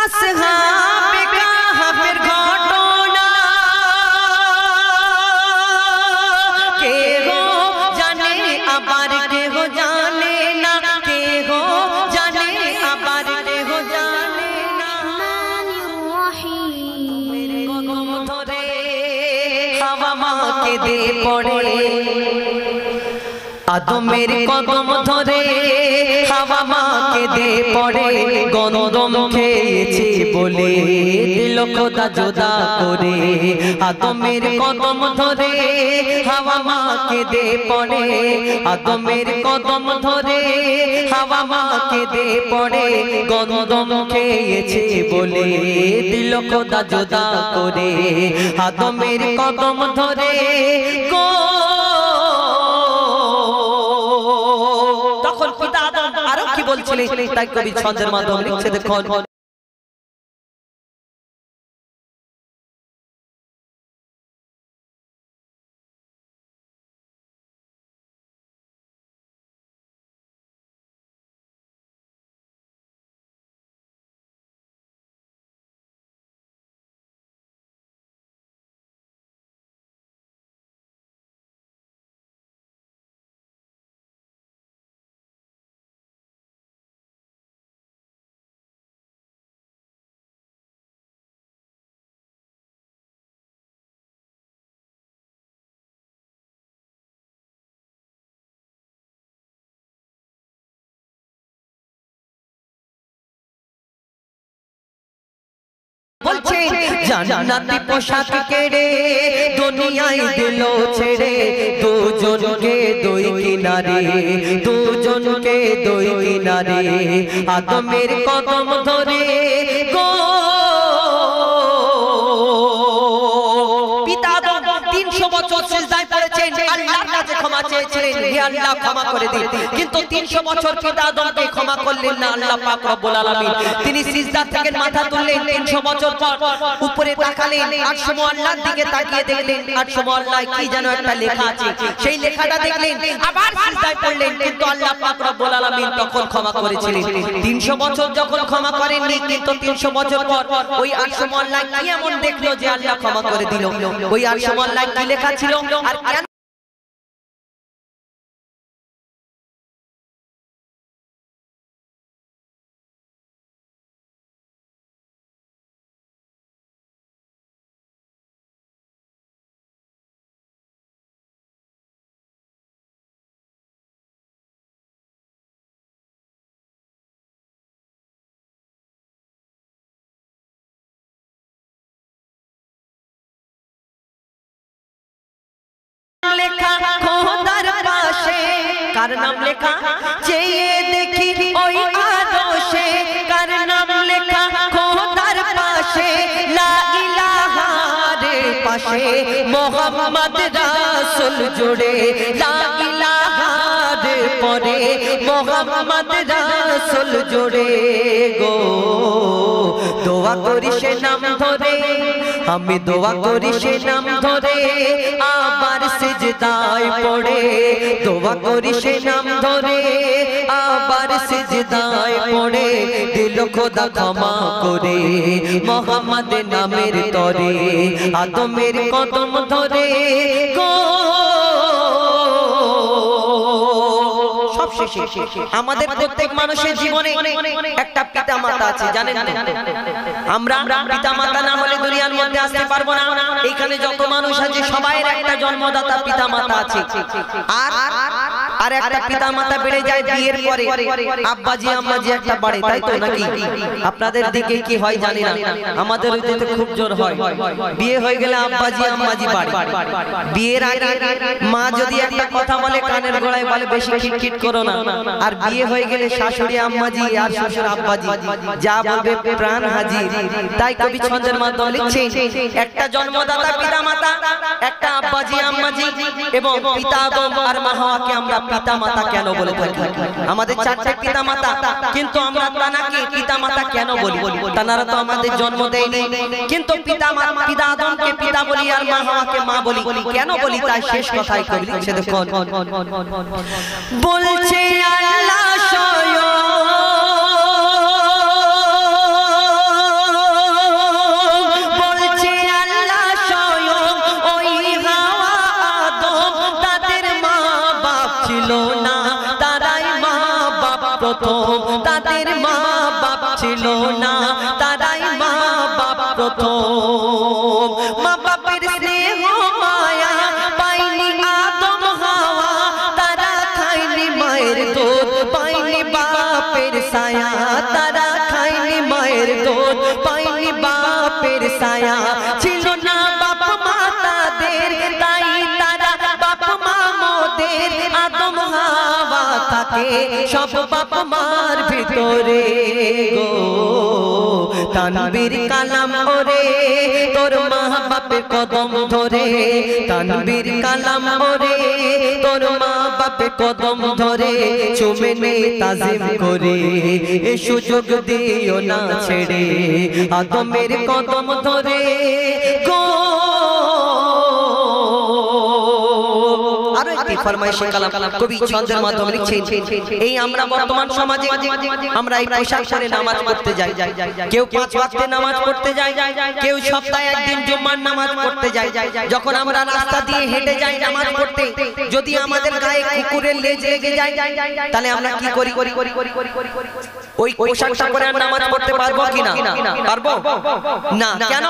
আসহাবে কাহফের ঘটনা কেহ জানে আবার কেহ জানে না, কেহ জানে আবার কেহ জানে না। মেরে কদম ধরে হাওয়া মাকে দে পড়ে, আদমের কদম ধরে হাওয়া মাকে দে পড়ে, গন্ধম খেয়েছে বলে দিল খোদা জোদা করে। আদমের কদম ধরে হাওয়া মাকে দে পড়ে, আদমের কদম ধরে হাওয়া মাকে দে পড়ে, গন্ধম খেয়েছে বলে দিল খোদা জোদা করে। আদমের কদম ধরে তখন পিতা আদম আরো কি বলছিলেন, তাই কবি ছন্দের মাধ্যমে লিখছে দেখুন। বলছে জান্নাতি পোশাক কেড়ে দুনিয়ায় দিল ছেড়ে, দুজনকে দুই কিনারে, দুজনকে দুই কিনারে। আদমের কদম ধরে পিতা আদম 300 বছর সিজদায় পড়েছেন, আল্লাহর কাছে ক্ষমা চেয়েছিলেন, হে আল্লাহ ক্ষমা করে দিন। কিন্তু 300 বছর পিতা আদমকে ক্ষমা করলেন না আল্লাহ পাক রব্বুল আলামিন। তিনি সিজদা থেকে মাথা তুললেন, 300 বছর পর উপরে তাকালেন, 800 আল্লাহর দিকে তাকিয়ে দেখলেন 800 আল্লাহ কি যেন একটা লেখা আছে, সেই লেখাটা দেখলেন, আবার সিজদায় পড়লেন, কিন্তু আল্লাহ পাক রব্বুল আলামিন তখন ক্ষমা করেছিলেন। 300 বছর যখন ক্ষমা করেননি, কিন্তু 300 বছর পর ওই 800 আল্লাহ কি এমন দেখলো যে আল্লাহ ক্ষমা করে দিল। ওই 800 আল্লাহ কি লেখা ছিল আর কেন লেখা খোদার পাশে, কার নাম লেখা চেয়ে দেখি ওই আদর্শে, কার নাম লেখা খোদার পাশে, লা ইলাহা রে পাশে মোহাম্মদ রাসূল জুড়ে, লা ইলাহা রে পরে মোহাম্মদ রাসূল জুড়ে গো। দোয়া করি সে নাম ধরে, আমি দোয়া করি সে নাম ধরে, আবার সিজদায় পড়ে, দোয়া করি সে নাম ধরে, আবার সিজদায় পড়ে, দিল খোদা ক্ষমা করে মোহাম্মদ নামের তরে। আদমের কদম ধরে গো সব শেষে আমাদের প্রত্যেক মানুষের জীবনে একটা পিতা মাতা আছে, জানেন না? আমরা পিতা মাতা না হলে দুনিয়ার মধ্যে আসতে পারবো না। এখানে যত মানুষ আছে সবাইয়ের একটা জন্মদাতা পিতা মাতা আছে। আর একটা পিতা মাতা বেড়ে যায় বিয়ের পরে, আব্বাজি আম্মাজি একটা বাড়ে, তাই তো নাকি? আপনাদের দিকে কি হয় জানি না, আমাদের ওইদিকে খুব জোর হয়। বিয়ে হয়ে গেলে আব্বাজি আম্মাজি বাড়ে। বিয়ের আগে মা যদি একটা কথা বলে কানের গোড়ায় বলে বেশি খিটখিট করো না, আর বিয়ে হয়ে গেলে শাশুড়ি আম্মাজি আর শ্বশুর আব্বাজি যা বলবে প্রাণ হাজির। তাই কবি ছন্দের মাধ্যমে লিখছে একটা জন্মদাতা পিতা মাতা, একটা আব্বাজি আম্মাজি এবং পিতা আদম আর মা হাওয়াকে আমরা পিতা মাতা কেন বলে থাকি? আমাদের চারটে পিতা মাতা, কিন্তু আমরা তানাকে পিতা মাতা কেন বলি? তানারা তো আমাদের জন্ম দেয়নি, কিন্তু পিতা আদমকে পিতা বলি আর মা হাওয়াকে মা বলি। কেন বলি তাই শেষ কথাই কবি লিখছে দেখুন। বলছে আল্লাহ স্বয়ং প্রথম, তাদের মা বাপ ছিল না, তারাই মা বাপ প্রথম। মা বাপের স্নেহ মায়া পাইনি আদম হাওয়া, তারা খায়নি মায়ের দুধ, পাইনি বাপের ছায়া, তারা খায়নি মায়ের দুধ, পাইনি বাপের ছায়া। ছিল না বাপ মা তাদের, তাই তারা বাপ মা মোদের। আদম হাওয়া থাকে সব বাপ মার ভিতরে গো, তানবীর কালাম ওরে তোর মা বাপের কদম ধরে, তানবীর কালাম ওরে তোর মা বাপের কদম ধরে, চুমে নে তাজিম করে এ সুযোগ দিও না ছেড়ে, আদমের কদম ধরে গো। আরো একটি ফরমাইশে কালাম কবি ছন্দের মাধ্যমে লিখছেন, এই আমরা বর্তমান সমাজে আমরা এই পোশাক পরে নামাজ পড়তে যাই, কেউ 5 ওয়াক্তে নামাজ পড়তে যায়, কেউ সপ্তাহে একদিন জুম্মার নামাজ পড়তে যায়। যখন আমরা রাস্তা দিয়ে হেঁটে যাই নামাজ পড়তে, যদি আমাদের গায়ে কুকুরের লেজ লেগে যায় তাহলে আমরা কি করি? ওই পোশাকটা পরে আর নামাজ পড়তে পারবো কিনা? পারবো না। কেন?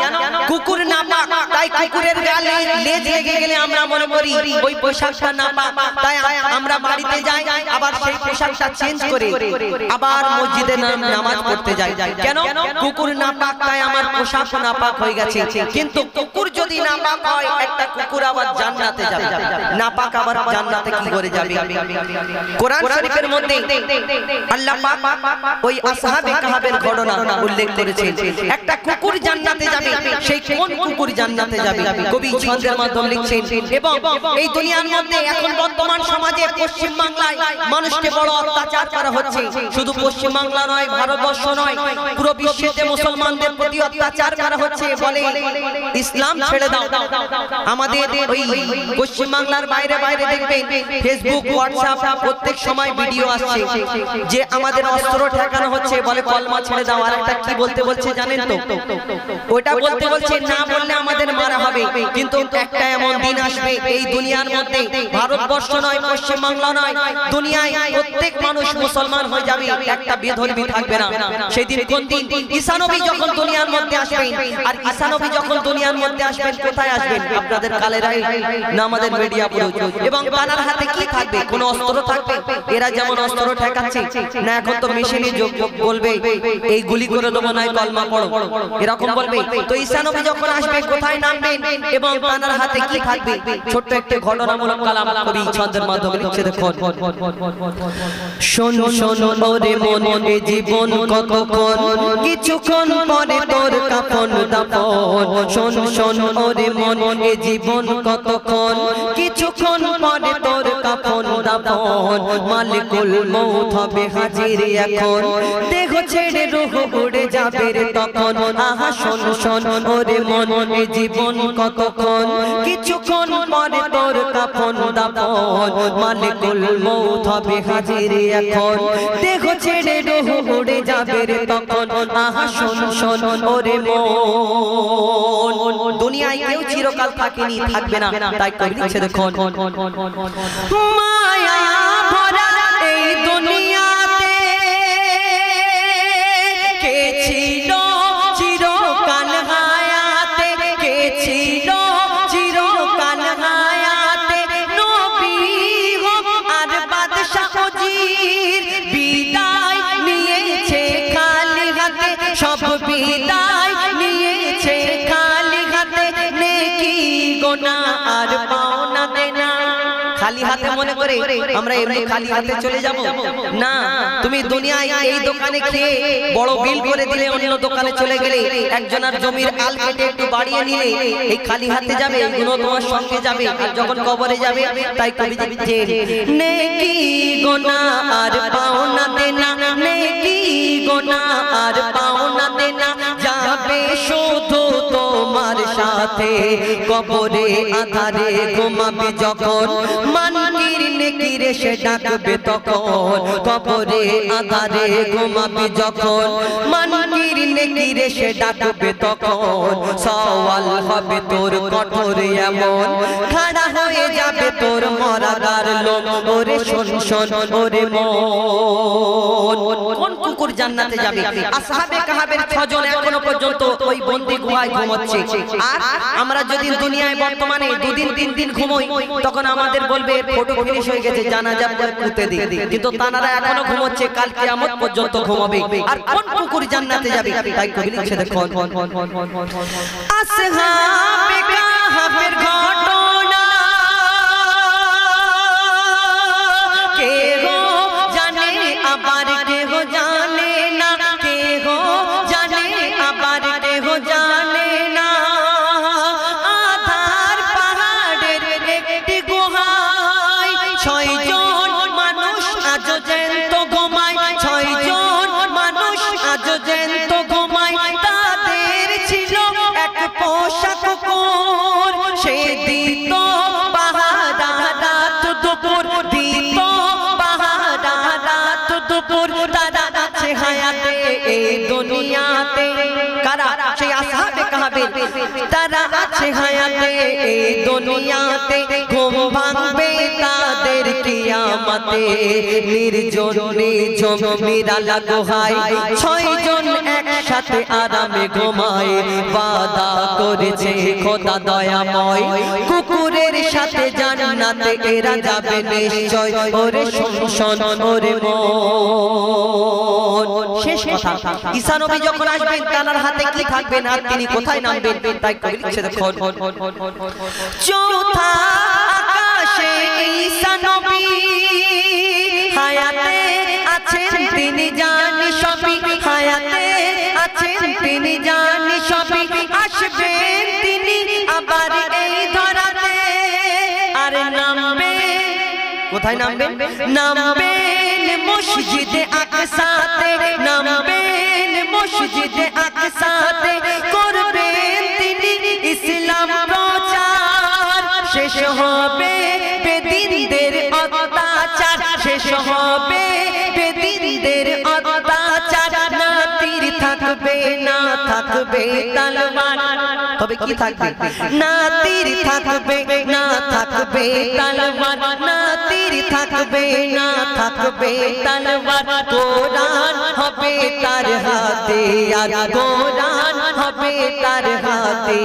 কুকুর নাপাক, তাই কুকুরের গায়ে লেজ লেগে গেলে আমরা মনে করি ওই পোশাকটা নাপাক, তাই আমরা বাড়িতে যাই, আবার সেই পোশাকটা চেঞ্জ করে আবার মসজিদে নামাজ পড়তে যাই। কেন? কুকুর নাপাক, তাই আমার পোশাক নাপাক হয়ে গেছে। কিন্তু কুকুর যদি নাপাক হয়, একটা কুকুর আবার জান্নাতে যাবে, নাপাক আবার জান্নাতে কি করে যাবে? কোরআন শরীফের মধ্যে আল্লাহ পাক ওই আসহাবে কাহাবের ঘটনা উল্লেখ করেছেন। একটা কুকুর জান্নাতে যাবে, সেই কোন কুকুর জান্নাতে যাবে? কবি ছন্দের মাধ্যমে লিখছেন। এবং এই দুনিয়ার মধ্যে এখন বর্তমান সমাজে পশ্চিম বাংলায় মানুষকে বড় অত্যাচার করা হচ্ছে। শুধু পশ্চিম বাংলা নয়, ভারতবর্ষ নয়, পুরো বিশ্বেতে মুসলমানদের প্রতি অত্যাচার করা হচ্ছে। বলে ইসলাম ছেড়ে দাও। আমাদের ওই পশ্চিম বাংলার বাইরে বাইরে দেখবেন ফেসবুক, হোয়াটসঅ্যাপ প্রত্যেক সময় ভিডিও আসছে যে আমাদের অস্ত্র ঠেকানো হচ্ছে, বলে কলমা ছেড়ে দাও। আর একটা কি বলতে বলছে জানেন তো? ওটা বলতে বলছে না বললে আমাদের মারা হবে। কিন্তু একটা এমন দিন আসবে এই দুনিয়ার মধ্যে, ভারতবর্ষ নয়, পশ্চিম বাংলা নয়, দুনিয়ায় প্রত্যেক মানুষ মুসলমান হয়ে যাবে, একটা বিধর্মী থাকবে না। সেদিন কোন দিন? ঈসা নবী যখন দুনিয়ার মধ্যে আসবেন। আর ঈসা নবী যখন দুনিয়ার মধ্যে আসবেন, কোথায় আসবেন? আপনাদের কালেরাই না আমাদের মিডিয়া পুরুষ। এবং তার হাতে কি থাকবে? কোন অস্ত্র থাকবে? এরা যেমন অস্ত্র ঠেকাচ্ছে না, এখন তো মেশিনে যোগ বলবে এই গুলি করে দেবো, নয় কলমা পড়ো, এরকম বলবে। তো ঈসা নবী যখন আসবে, কোথায় নামবেন এবং তার হাতে কি থাকবে? ছোট্ট একটা ঘটনামূলক কালাম কবি ছন্দের মাধ্যমে লিখছে, দেখুন। শোন শোন ওরে মন, এ জীবন কতক্ষণ, কিছুক্ষণ পরে তোর কাফন দাফন। শোন শোন ওরে মন, এ জীবন কতক্ষণ, কিছুক্ষণ পরে তোর কাফন দাফন। মালিকুল মউত হবে হাজির এখন, দেহ ছেড়ে রূহ উড়ে যাবে রে তখন। আহা শোন শোন ওরে মন, এ জীবন কতক্ষণ, কিছুক্ষণ পরে তোর কাফন দাফন। মালিকুল মউত হবে হাজির এখন, দেহ ছেড়ে রূহ উড়ে যাবে রে তখন। আহা শোন শোন ওরে মন। দুনিয়ায় কেউ চিরকাল থাকেনি, থাকবে না, তাই কবি লিখছে, দেখুন। মায়া ভরা এই দুনিয়াতে কে ছিল চিরকাল হায়াতে, কে ছিল চিরকাল হায়াতে। নবী হোক আর বাদশাহ উজির, বিদায় নিয়েছে খালি হাতে, সব বিদায় নিয়েছে খালি হাতে। নেকি গুনাহ আর পাওনা দেনা। খালি হাতে মনে করে আমরা এমনি খালি হাতে চলে যাব না। তুমি দুনিয়ায় এই দোকানে খেয়ে বড় বিল করে দিলে, অন্য দোকানে চলে গেলে, একজনের জমির আল কেটে একটু বাড়িয়ে নিলে, এই খালি হাতে যাবে, এগুলো তোমার সঙ্গে যাবে। আর যখন কবরে যাবে, তাই কবি লিখছেন, নেকি গুনাহ আর পাওনা দেনা, নেকি গুনাহ আর পাওনা দেনা, যাবে শুধু তোমার সাথে। সাথে কবরে আধারে ঘুমাবি যখন মানকির নেকির এসে ডাকবে তখন কবরে আধারে ঘুমাবি যখন মানকির নেকির এসে ডাকবে তখন সওয়াল হবে তোর কঠোর এমন খাড়া হয়ে যাবে তোর মরাদার লোক ওরে শোন শোন ওরে মন কোন কুকুর জান্নাতে যাবে আসহাবে কাহাবের 6 জন এখনো পর্যন্ত ওই বন্দি গুহায় ঘুমোচ্ছে আর আমরা যদি দুনিয়ায় বর্তমানে 2 দিন 3 দিন ঘুমোই তখন আমাদের বলবে ফটো ফিনিশ হয়ে গেছে জানাজা পড়ে পুঁতে দিই কিন্তু তানারা এখনো ঘুমোচ্ছে কাল কিয়ামত পর্যন্ত ঘুমাবে আর কোন কুকুর জান্নাতে যাবে তাই কবি লিখছে দেখো আসহাবে কাহাবের ঘটনা কে গো জানে আবার কে গো জানে না কে গো জানে আবার কে গো জানে না আধার পাহাড়ের একটি গুহায় 6 জন মানুষ আজ জ্যান্ত ঘুমায় 6 জন মানুষ আজ জ্যান্ত ঘুমায় তাদের ছিল এক পোষা কুকুর সে দিত পাহারা রাত দুপুর দিত পাহারা রাত দুপুর তারা আছে হায়াতে এই দুনিয়াতে কারা সেই আসহাবে কাহাবে তারা আছে হায়াতে এই দুনিয়াতে ঘুম ভাঙবে তাদের কিয়ামতে নির্জন নিঝুম নিরালা গুহায় 6 জন একসাথে আরামে ঘুমায় ওয়াদা করেছে খোদা দয়াময় কুকুরের সাথে জান্নাতে এরা যাবে নিশ্চয় ওরে শোন শোন ওরে মন শেষ কথা ঈসা নবী যখন আসবেন তার হাতে কি থাকবে না তিনি কোথায় নামবেন তাই কবি লিখছে দেখো চৌথা আকাশে ঈসা নবী হায়াতে আছেন তিনি জানি সবই হায়াতে আছেন তিনি জানি সবই আসবেন তিনি আবার এই ধরাতে আর নামবে কোথায় নামবেন নামবেন মসজিদে আকসাতে নামবেন মসজিদে আকসাতে করবেন তিনি ইসলাম প্রচার শেষ হবে বেদিনদের অত্যাচার শেষ হবে বেদিনদের অত্যাচার না তীর থাকবে না থাকবে তলোয়ার তবে কি থাকবে না তীর থাকবে না থাকবে তলোয়ার না তীর থাকবে না থাকবে তলোয়ার কোরআন হবে তার হাতে আর কোরআন হবে তার হাতে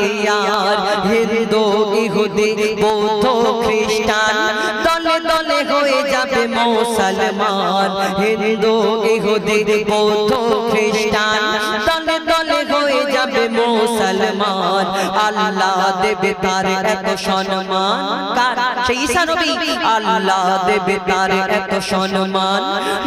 আর হিন্দু ইহুদি বৌদ্ধ খ্রিস্টান দলে দলে হয়ে যাবে মুসলমান হিন্দু ইহুদি বৌদ্ধ খ্রিস্টান দলে দলে হয়ে যাবে মুসলমান আল্লাহ দেবে তার এত সম্মান কার সেই ঈসা নবী আল্লাহ দেবে তার এত সম্মান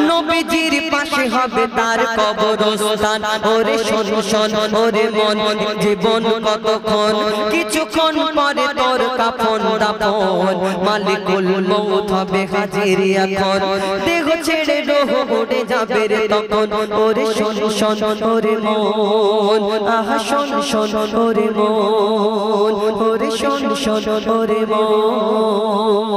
নবীজির পাশে হবে তার কবরস্থান ওরে শোন শোন ওরে মন জীবন কতক্ষণ কিছুক্ষণ পরে তোর কাফন দাফন মালিকুল মউত হবে হাজির এখন দেহ ছেড়ে রূহ উড়ে যাবে রে তখন ওরে শোন শোন ওরে মন আহা শোন শোন ওরে মন ওরে শোন শোন ওরে মন